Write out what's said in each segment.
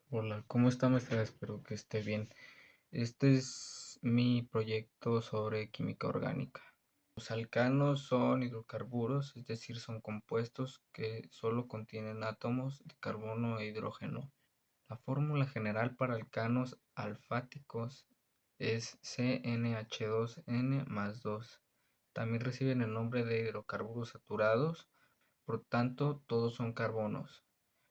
Hola, ¿cómo está maestra? Espero que esté bien. Este es mi proyecto sobre química orgánica. Los alcanos son hidrocarburos, es decir, son compuestos que solo contienen átomos de carbono e hidrógeno. La fórmula general para alcanos alfáticos es CnH2n más 2. También reciben el nombre de hidrocarburos saturados, por tanto, todos son carbonos.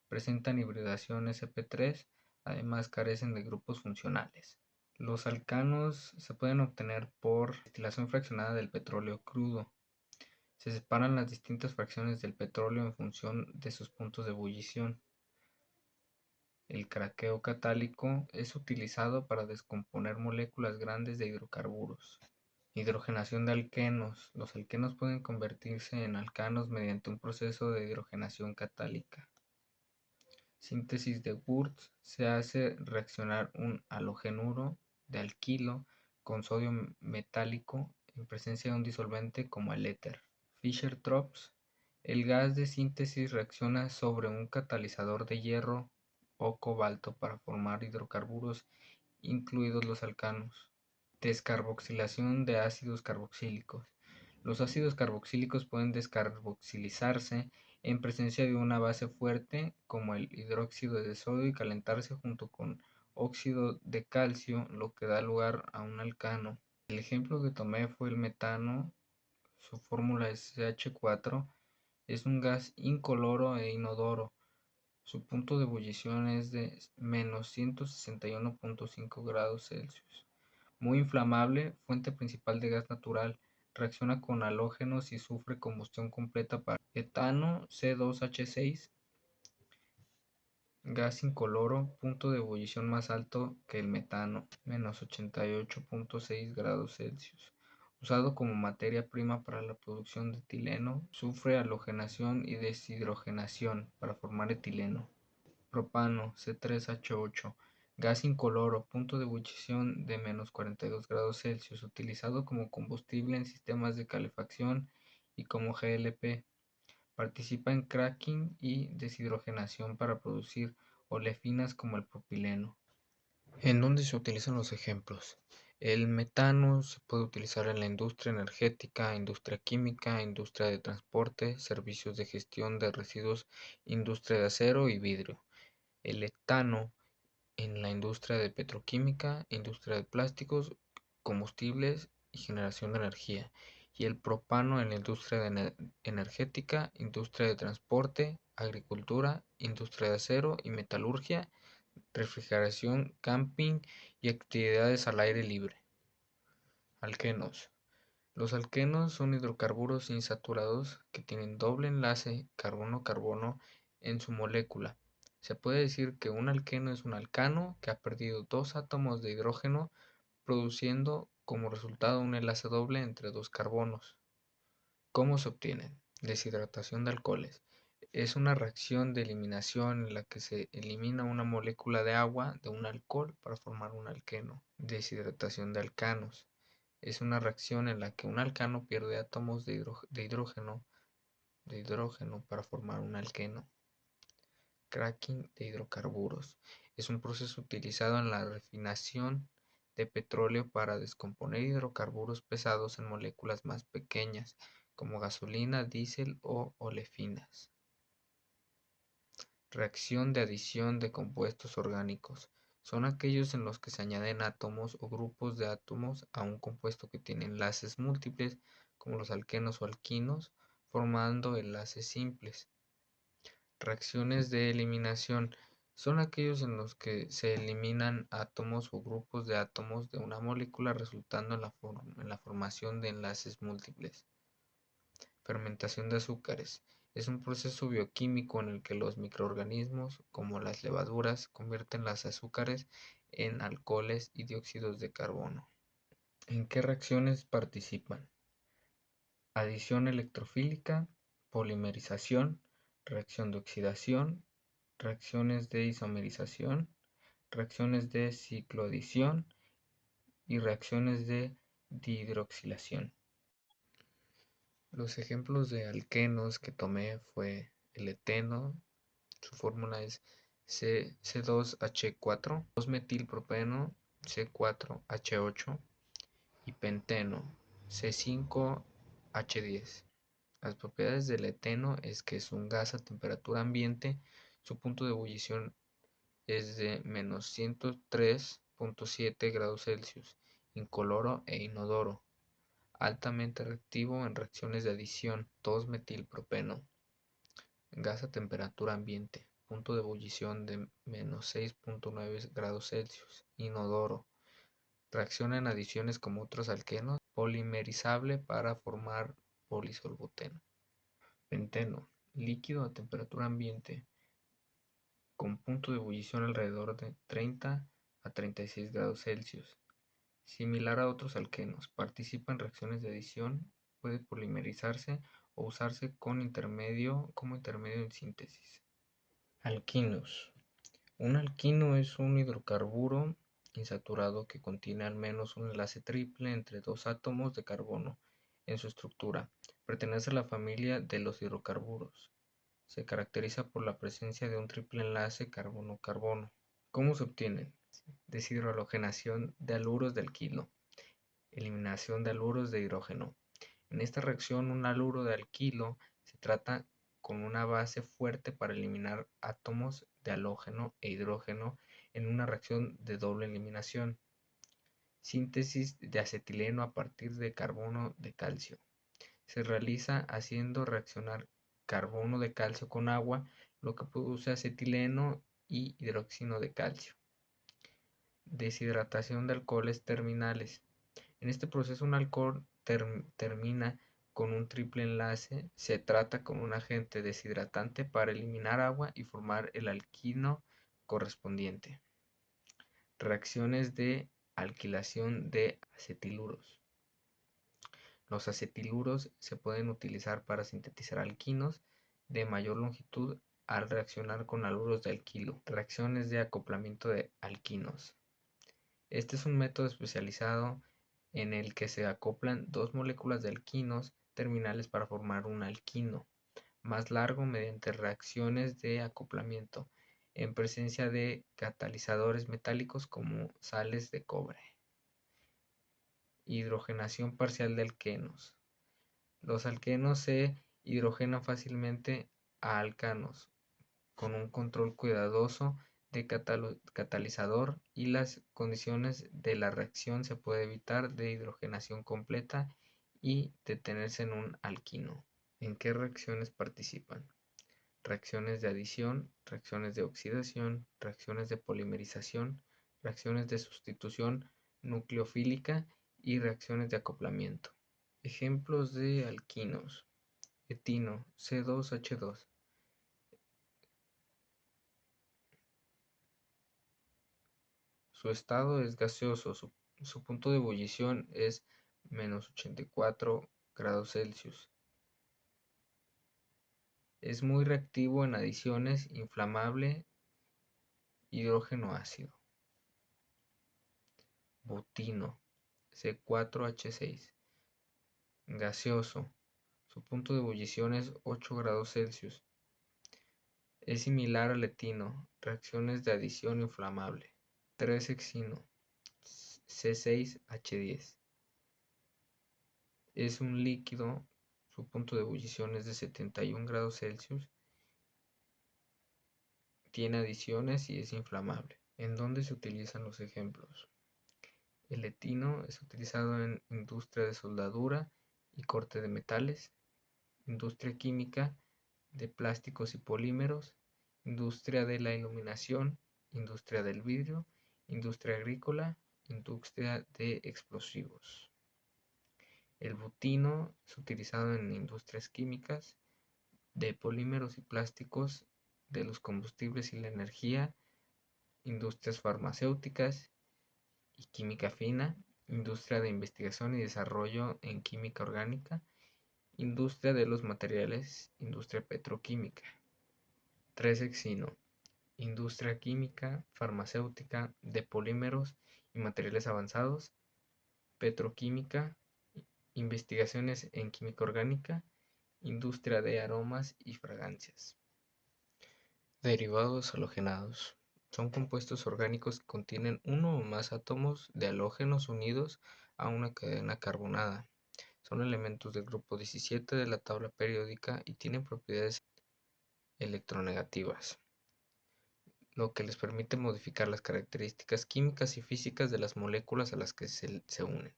Presentan hibridación sp3, además carecen de grupos funcionales. Los alcanos se pueden obtener por destilación fraccionada del petróleo crudo. Se separan las distintas fracciones del petróleo en función de sus puntos de ebullición. El craqueo catálico es utilizado para descomponer moléculas grandes de hidrocarburos. Hidrogenación de alquenos. Los alquenos pueden convertirse en alcanos mediante un proceso de hidrogenación catálica. Síntesis de Wurtz: se hace reaccionar un halogenuro de alquilo con sodio metálico en presencia de un disolvente como el éter. Fischer-Tropsch: el gas de síntesis reacciona sobre un catalizador de hierro o cobalto para formar hidrocarburos, incluidos los alcanos. Descarboxilación de ácidos carboxílicos. Los ácidos carboxílicos pueden descarboxilizarse en presencia de una base fuerte como el hidróxido de sodio y calentarse junto con óxido de calcio, lo que da lugar a un alcano. El ejemplo que tomé fue el metano. Su fórmula es CH4. Es un gas incoloro e inodoro. Su punto de ebullición es de menos 161.5 grados Celsius. Muy inflamable, fuente principal de gas natural. Reacciona con halógenos y sufre combustión completa para etano C2H6, gas incoloro, punto de ebullición más alto que el metano, menos 88.6 grados Celsius. Usado como materia prima para la producción de etileno, sufre halogenación y deshidrogenación para formar etileno. Propano C3H8, gas incoloro, punto de ebullición de menos 42 grados Celsius, utilizado como combustible en sistemas de calefacción y como GLP. Participa en cracking y deshidrogenación para producir olefinas como el propileno. ¿En dónde se utilizan los ejemplos? El metano se puede utilizar en la industria energética, industria química, industria de transporte, servicios de gestión de residuos, industria de acero y vidrio. El etano en la industria de petroquímica, industria de plásticos, combustibles y generación de energía. Y el propano en la industria energética, industria de transporte, agricultura, industria de acero y metalurgia, refrigeración, camping y actividades al aire libre. Alquenos. Los alquenos son hidrocarburos insaturados que tienen doble enlace carbono-carbono en su molécula. Se puede decir que un alqueno es un alcano que ha perdido dos átomos de hidrógeno, produciendo como resultado un enlace doble entre dos carbonos. ¿Cómo se obtienen? Deshidratación de alcoholes. Es una reacción de eliminación en la que se elimina una molécula de agua de un alcohol para formar un alqueno. Deshidratación de alcanos. Es una reacción en la que un alcano pierde átomos de hidrógeno para formar un alqueno. Cracking de hidrocarburos. Es un proceso utilizado en la refinación de petróleo para descomponer hidrocarburos pesados en moléculas más pequeñas, como gasolina, diésel o olefinas. Reacción de adición de compuestos orgánicos. Son aquellos en los que se añaden átomos o grupos de átomos a un compuesto que tiene enlaces múltiples, como los alquenos o alquinos, formando enlaces simples. Reacciones de eliminación. Son aquellos en los que se eliminan átomos o grupos de átomos de una molécula, resultando en la formación de enlaces múltiples. Fermentación de azúcares. Es un proceso bioquímico en el que los microorganismos, como las levaduras, convierten los azúcares en alcoholes y dióxidos de carbono. ¿En qué reacciones participan? Adición electrofílica, polimerización, reacción de oxidación, reacciones de isomerización, reacciones de cicloadición y reacciones de dihidroxilación. Los ejemplos de alquenos que tomé fue el eteno, su fórmula es C2H4, 2-metilpropeno, C4H8 y penteno, C5H10. Las propiedades del eteno es que es un gas a temperatura ambiente, su punto de ebullición es de menos 103.7 grados Celsius, incoloro e inodoro, altamente reactivo en reacciones de adición, 2-metilpropeno, gas a temperatura ambiente, punto de ebullición de menos 6.9 grados Celsius, inodoro, reacciona en adiciones como otros alquenos, polimerizable para formar polisolbuteno. Penteno, líquido a temperatura ambiente, con punto de ebullición alrededor de 30 a 36 grados Celsius. Similar a otros alquenos, participa en reacciones de adición, puede polimerizarse o usarse como intermedio en síntesis. Alquinos. Un alquino es un hidrocarburo insaturado que contiene al menos un enlace triple entre dos átomos de carbono en su estructura. Pertenece a la familia de los hidrocarburos. Se caracteriza por la presencia de un triple enlace carbono-carbono. ¿Cómo se obtienen? Deshidrogenación de haluros de alquilo. Eliminación de haluros de hidrógeno. En esta reacción, un haluro de alquilo se trata con una base fuerte para eliminar átomos de halógeno e hidrógeno en una reacción de doble eliminación. Síntesis de acetileno a partir de carbono de calcio. Se realiza haciendo reaccionar carbono de calcio con agua, lo que produce acetileno y hidróxido de calcio. Deshidratación de alcoholes terminales. En este proceso un alcohol termina con un triple enlace. Se trata con un agente deshidratante para eliminar agua y formar el alquino correspondiente. Reacciones de alquilación de acetiluros. Los acetiluros se pueden utilizar para sintetizar alquinos de mayor longitud al reaccionar con haluros de alquilo. Reacciones de acoplamiento de alquinos. Este es un método especializado en el que se acoplan dos moléculas de alquinos terminales para formar un alquino más largo mediante reacciones de acoplamiento en presencia de catalizadores metálicos como sales de cobre. Hidrogenación parcial de alquenos. Los alquenos se hidrogenan fácilmente a alcanos con un control cuidadoso de catalizador y las condiciones de la reacción se puede evitar de hidrogenación completa y detenerse en un alquino. ¿En qué reacciones participan? Reacciones de adición, reacciones de oxidación, reacciones de polimerización, reacciones de sustitución nucleofílica y reacciones de acoplamiento. Ejemplos de alquinos. Etino, C2H2. Su estado es gaseoso, su punto de ebullición es menos 84 grados Celsius. Es muy reactivo en adiciones, inflamable, hidrógeno ácido. Butino, C4H6. Gaseoso, su punto de ebullición es 8 grados Celsius. Es similar al etino, reacciones de adición inflamable. 3-hexino, C6H10. Es un líquido, su punto de ebullición es de 71 grados Celsius, tiene adiciones y es inflamable. ¿En dónde se utilizan los ejemplos? El etino es utilizado en industria de soldadura y corte de metales, industria química de plásticos y polímeros, industria de la iluminación, industria del vidrio, industria agrícola, industria de explosivos. El butino es utilizado en industrias químicas, de polímeros y plásticos, de los combustibles y la energía, industrias farmacéuticas y química fina, industria de investigación y desarrollo en química orgánica, industria de los materiales, industria petroquímica. 3-hexino, industria química, farmacéutica, de polímeros y materiales avanzados, petroquímica, investigaciones en química orgánica, industria de aromas y fragancias. Derivados halogenados. Son compuestos orgánicos que contienen uno o más átomos de halógenos unidos a una cadena carbonada. Son elementos del grupo 17 de la tabla periódica y tienen propiedades electronegativas, lo que les permite modificar las características químicas y físicas de las moléculas a las que se unen.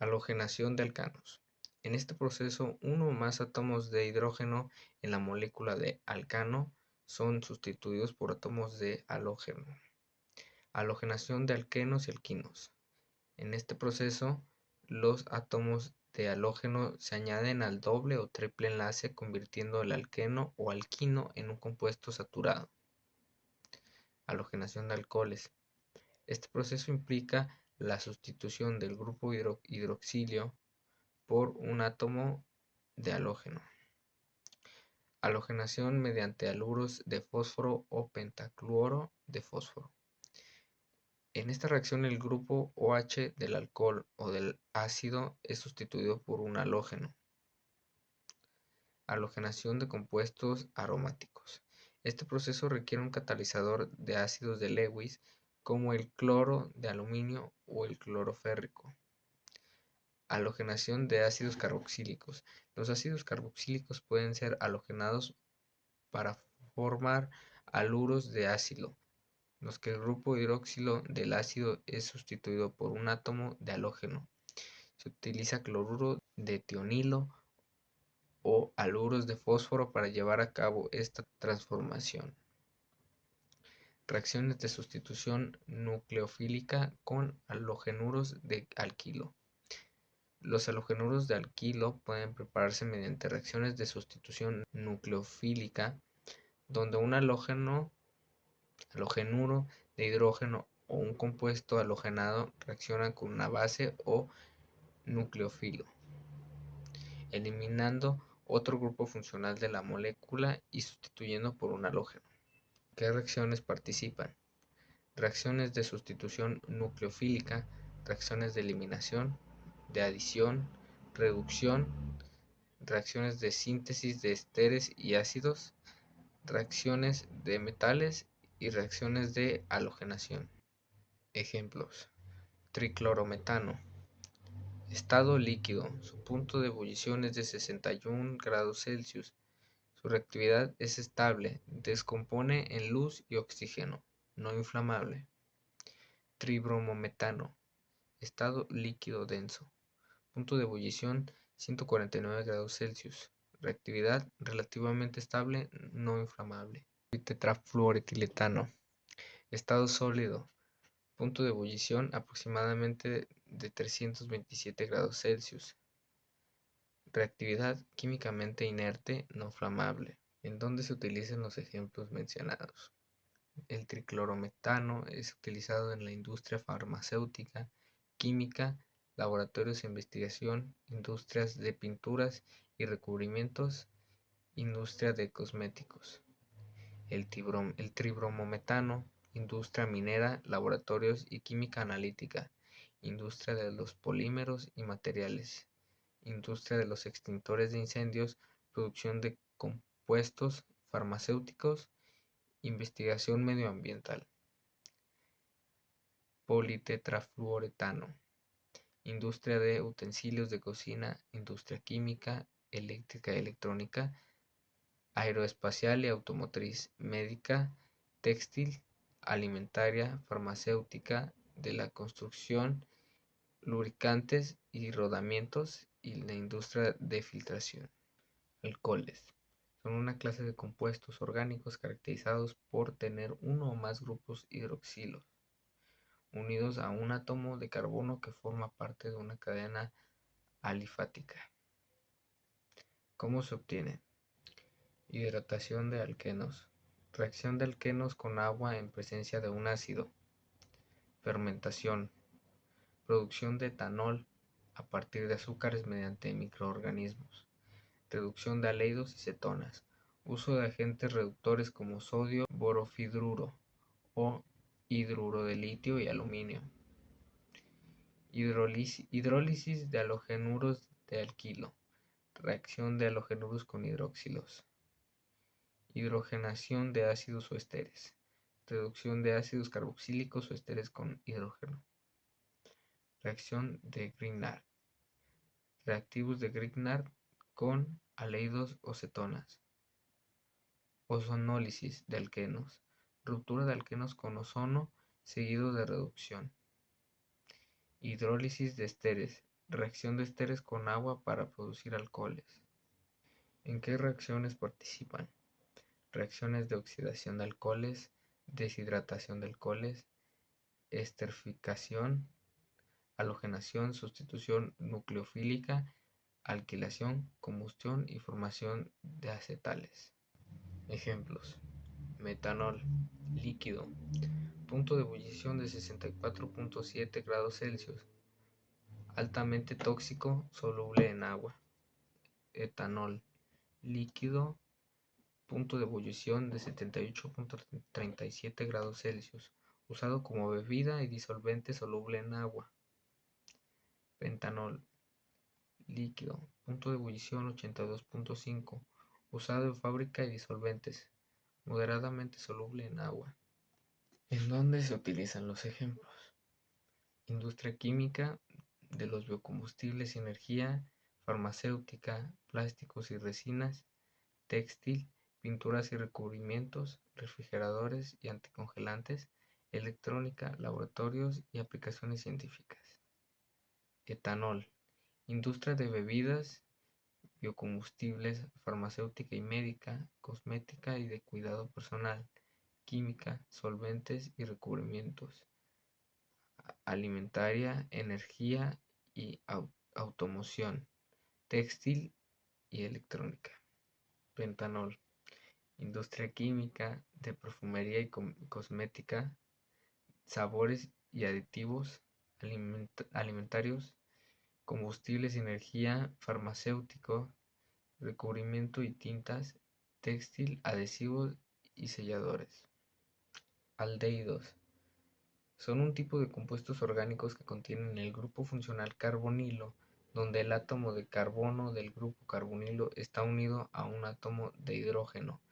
Halogenación de alcanos. En este proceso, uno o más átomos de hidrógeno en la molécula de alcano son sustituidos por átomos de halógeno. Halogenación de alquenos y alquinos. En este proceso, los átomos de halógeno se añaden al doble o triple enlace, convirtiendo el alqueno o alquino en un compuesto saturado. Halogenación de alcoholes. Este proceso implica la sustitución del grupo hidroxilio por un átomo de halógeno. Halogenación mediante haluros de fósforo o pentacluoro de fósforo. En esta reacción el grupo OH del alcohol o del ácido es sustituido por un halógeno. Halogenación de compuestos aromáticos. Este proceso requiere un catalizador de ácidos de Lewis como el cloro de aluminio o el cloro férrico. Halogenación de ácidos carboxílicos. Los ácidos carboxílicos pueden ser halogenados para formar haluros de ácido, en los que el grupo hidroxilo del ácido es sustituido por un átomo de halógeno. Se utiliza cloruro de tionilo o haluros de fósforo para llevar a cabo esta transformación. Reacciones de sustitución nucleofílica con halogenuros de alquilo. Los halogenuros de alquilo pueden prepararse mediante reacciones de sustitución nucleofílica, donde un halogenuro de hidrógeno o un compuesto halogenado reaccionan con una base o nucleófilo, eliminando otro grupo funcional de la molécula y sustituyendo por un halógeno. ¿Qué reacciones participan? Reacciones de sustitución nucleofílica, reacciones de eliminación, de adición, reducción, reacciones de síntesis de esteres y ácidos, reacciones de metales y reacciones de halogenación. Ejemplos: triclorometano. Estado líquido. Su punto de ebullición es de 61 grados Celsius. Su reactividad es estable. Descompone en luz y oxígeno. No inflamable. Tribromometano. Estado líquido denso. Punto de ebullición 149 grados Celsius. Reactividad relativamente estable, no inflamable. Tetrafluoretiletano. Estado sólido. Punto de ebullición aproximadamente de 327 grados Celsius. Reactividad químicamente inerte, no inflamable. ¿En dónde se utilizan los ejemplos mencionados? El triclorometano es utilizado en la industria farmacéutica, química, laboratorios de investigación, industrias de pinturas y recubrimientos, industria de cosméticos. El tribromometano, industria minera, laboratorios y química analítica, industria de los polímeros y materiales, industria de los extintores de incendios, producción de compuestos farmacéuticos, investigación medioambiental. Politetrafluoretano, industria de utensilios de cocina, industria química, eléctrica y electrónica, aeroespacial y automotriz, médica, textil, alimentaria, farmacéutica, de la construcción, lubricantes y rodamientos y la industria de filtración. Alcoholes. Son una clase de compuestos orgánicos caracterizados por tener uno o más grupos hidroxilos unidos a un átomo de carbono que forma parte de una cadena alifática. ¿Cómo se obtiene? Hidratación de alquenos. Reacción de alquenos con agua en presencia de un ácido. Fermentación. Producción de etanol a partir de azúcares mediante microorganismos. Reducción de aldehídos y cetonas. Uso de agentes reductores como sodio borofidruro o hidruro de litio y aluminio. Hidrólisis de halogenuros de alquilo. Reacción de halogenuros con hidroxilos. Hidrogenación de ácidos o esteres. Reducción de ácidos carboxílicos o esteres con hidrógeno. Reacción de Grignard. Reactivos de Grignard con aldehídos o cetonas. Ozonólisis de alquenos. Ruptura de alquenos con ozono seguido de reducción. Hidrólisis de esteres. Reacción de esteres con agua para producir alcoholes. ¿En qué reacciones participan? Reacciones de oxidación de alcoholes, deshidratación de alcoholes, esterificación, halogenación, sustitución nucleofílica, alquilación, combustión y formación de acetales. Ejemplos: metanol líquido, punto de ebullición de 64.7 grados Celsius, altamente tóxico, soluble en agua. Etanol líquido, punto de ebullición de 78.37 grados Celsius, usado como bebida y disolvente soluble en agua. Pentanol líquido, punto de ebullición 82.5, usado en fábrica y disolventes, moderadamente soluble en agua. ¿En dónde se utilizan los ejemplos? Industria química, de los biocombustibles y energía, farmacéutica, plásticos y resinas, textil, pinturas y recubrimientos, refrigeradores y anticongelantes, electrónica, laboratorios y aplicaciones científicas. Etanol, industria de bebidas, biocombustibles, farmacéutica y médica, cosmética y de cuidado personal, química, solventes y recubrimientos, alimentaria, energía y automoción, textil y electrónica. Pentanol, industria química, de perfumería y cosmética, sabores y aditivos, alimentarios, combustibles y energía, farmacéutico, recubrimiento y tintas, textil, adhesivos y selladores. Aldehídos. Son un tipo de compuestos orgánicos que contienen el grupo funcional carbonilo, donde el átomo de carbono del grupo carbonilo está unido a un átomo de hidrógeno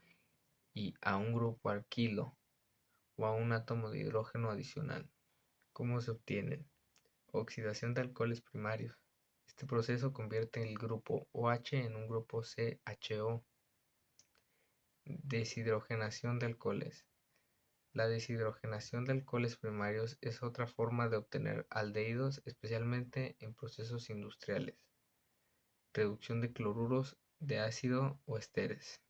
y a un grupo alquilo o a un átomo de hidrógeno adicional. ¿Cómo se obtienen? Oxidación de alcoholes primarios. Este proceso convierte el grupo OH en un grupo CHO. Deshidrogenación de alcoholes. La deshidrogenación de alcoholes primarios es otra forma de obtener aldehídos, especialmente en procesos industriales. Reducción de cloruros de ácido o esteres.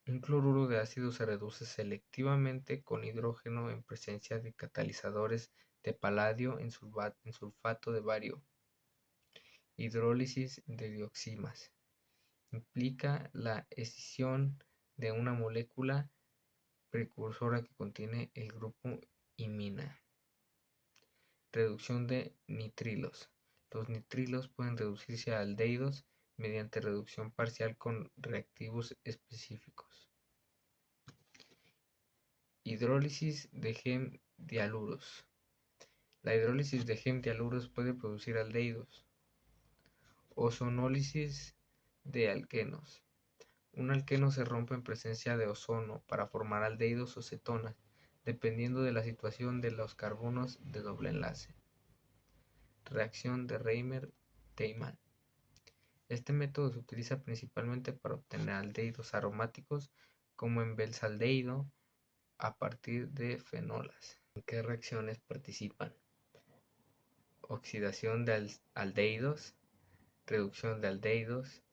Un cloruro de ácido se reduce selectivamente con hidrógeno en presencia de catalizadores de paladio en sulfato de bario. Hidrólisis de dioxinas. Implica la escisión de una molécula precursora que contiene el grupo imina. Reducción de nitrilos. Los nitrilos pueden reducirse a aldehídos mediante reducción parcial con reactivos específicos. Hidrólisis de hemdialuros. La hidrólisis de hemdialuros puede producir aldehídos. Ozonólisis de alquenos. Un alqueno se rompe en presencia de ozono para formar aldehídos o cetonas, dependiendo de la situación de los carbonos de doble enlace. Reacción de Reimer-Teyman. Este método se utiliza principalmente para obtener aldehídos aromáticos como en benzaldehído a partir de fenolas. ¿En qué reacciones participan? Oxidación de aldehídos, reducción de aldehídos,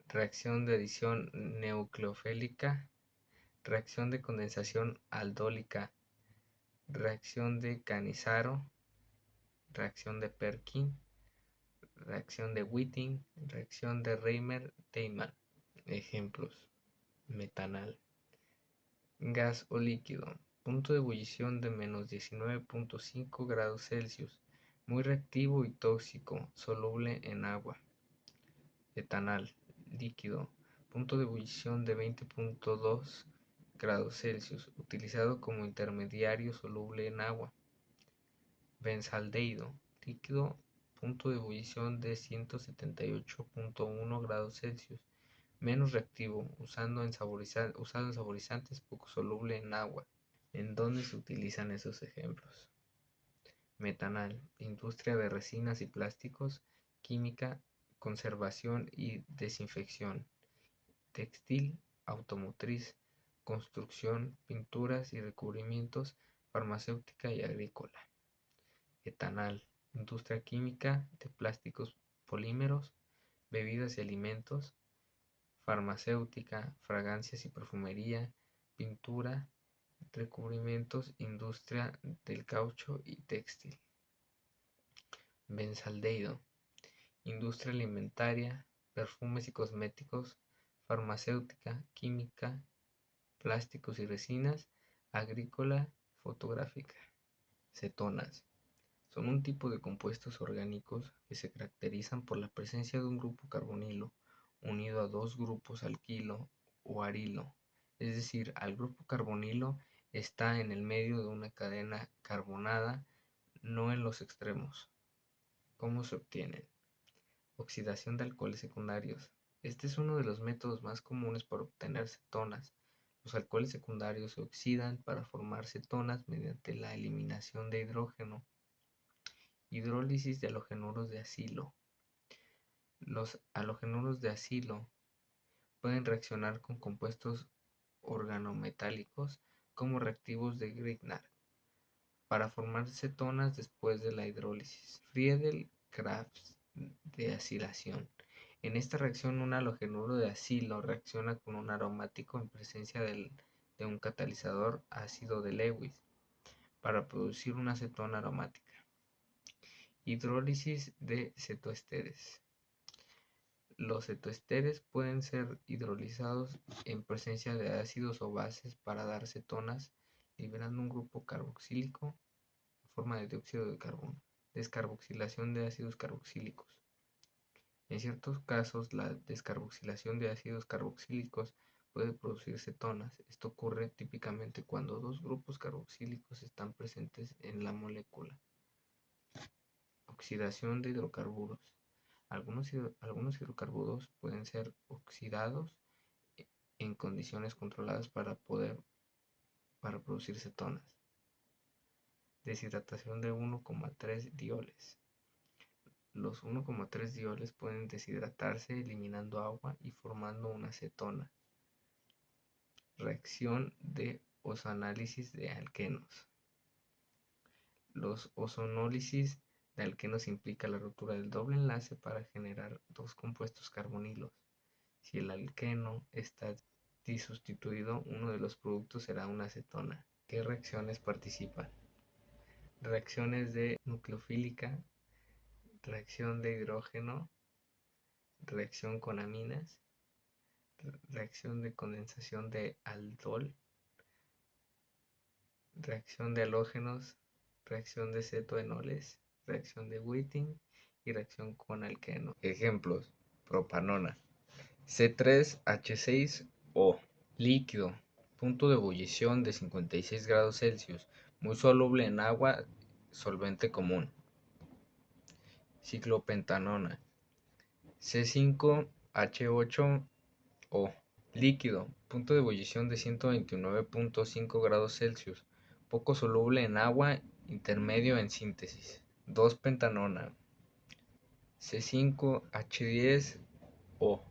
reacción de adición nucleofílica, reacción de condensación aldólica, reacción de Cannizzaro, reacción de Perkin, reacción de Wittig, reacción de Reimer-Teyman. Ejemplos: metanal, gas o líquido, punto de ebullición de menos 19.5 grados Celsius, muy reactivo y tóxico, soluble en agua. Etanal, líquido, punto de ebullición de 20.2 grados Celsius, utilizado como intermediario soluble en agua. Benzaldehído, líquido, punto de ebullición de 178.1 grados Celsius, Menos reactivo, usado en saborizantes poco soluble en agua. ¿En dónde se utilizan esos ejemplos? Metanal, industria de resinas y plásticos, química, conservación y desinfección, textil, automotriz, construcción, pinturas y recubrimientos, farmacéutica y agrícola. Etanal, industria química de plásticos, polímeros, bebidas y alimentos, farmacéutica, fragancias y perfumería, pintura, recubrimientos, industria del caucho y textil. Benzaldehído, industria alimentaria, perfumes y cosméticos, farmacéutica, química, plásticos y resinas, agrícola, fotográfica. Cetonas. Son un tipo de compuestos orgánicos que se caracterizan por la presencia de un grupo carbonilo unido a dos grupos alquilo o arilo, es decir, al grupo carbonilo está en el medio de una cadena carbonada, no en los extremos. ¿Cómo se obtienen? Oxidación de alcoholes secundarios. Este es uno de los métodos más comunes para obtener cetonas. Los alcoholes secundarios se oxidan para formar cetonas mediante la eliminación de hidrógeno. Hidrólisis de halogenuros de acilo. Los halogenuros de acilo pueden reaccionar con compuestos organometálicos como reactivos de Grignard para formar cetonas después de la hidrólisis. Friedel-Crafts de acilación. En esta reacción, un halogenuro de acilo reacciona con un aromático en presencia de un catalizador ácido de Lewis para producir una acetona aromática. Hidrólisis de cetoesteres. Los cetoesteres pueden ser hidrolizados en presencia de ácidos o bases para dar cetonas, liberando un grupo carboxílico en forma de dióxido de carbono. Descarboxilación de ácidos carboxílicos. En ciertos casos, la descarboxilación de ácidos carboxílicos puede producir cetonas. Esto ocurre típicamente cuando dos grupos carboxílicos están presentes en la molécula. Oxidación de hidrocarburos. Algunos hidrocarburos pueden ser oxidados en condiciones controladas para producir cetonas. Deshidratación de 1,3 dioles. Los 1,3 dioles pueden deshidratarse eliminando agua y formando una cetona. Reacción de ozonálisis de alquenos. Los ozonólisis de alquenos implica la ruptura del doble enlace para generar dos compuestos carbonilos. Si el alqueno está disustituido, uno de los productos será una acetona. ¿Qué reacciones participan? Reacciones de nucleofílica, reacción de hidrógeno, reacción con aminas, reacción de condensación de aldol, reacción de halógenos, reacción de cetoenoles, reacción de Wittig y reacción con alqueno. Ejemplos: propanona, C3H6O, líquido, punto de ebullición de 56 grados Celsius, muy soluble en agua, solvente común. Ciclopentanona, C5H8O, líquido, punto de ebullición de 129.5 grados Celsius, poco soluble en agua, intermedio en síntesis. 2-pentanona, C5H10O,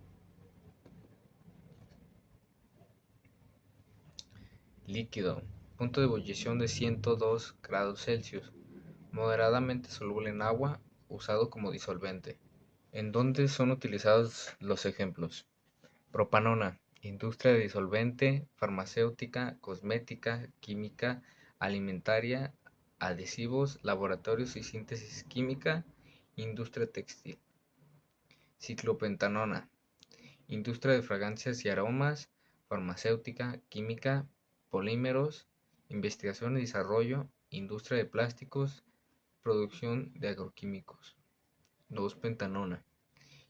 líquido, punto de ebullición de 102 grados Celsius, moderadamente soluble en agua, usado como disolvente. ¿En dónde son utilizados los ejemplos? Propanona, industria de disolvente, farmacéutica, cosmética, química, alimentaria, adhesivos, laboratorios y síntesis química, industria textil. Ciclopentanona, industria de fragancias y aromas, farmacéutica, química, polímeros, investigación y desarrollo, industria de plásticos, producción de agroquímicos. 2-pentanona,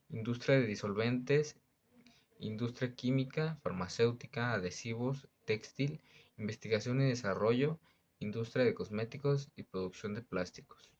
industria de disolventes, industria química, farmacéutica, adhesivos, textil, investigación y desarrollo, industria de cosméticos y producción de plásticos.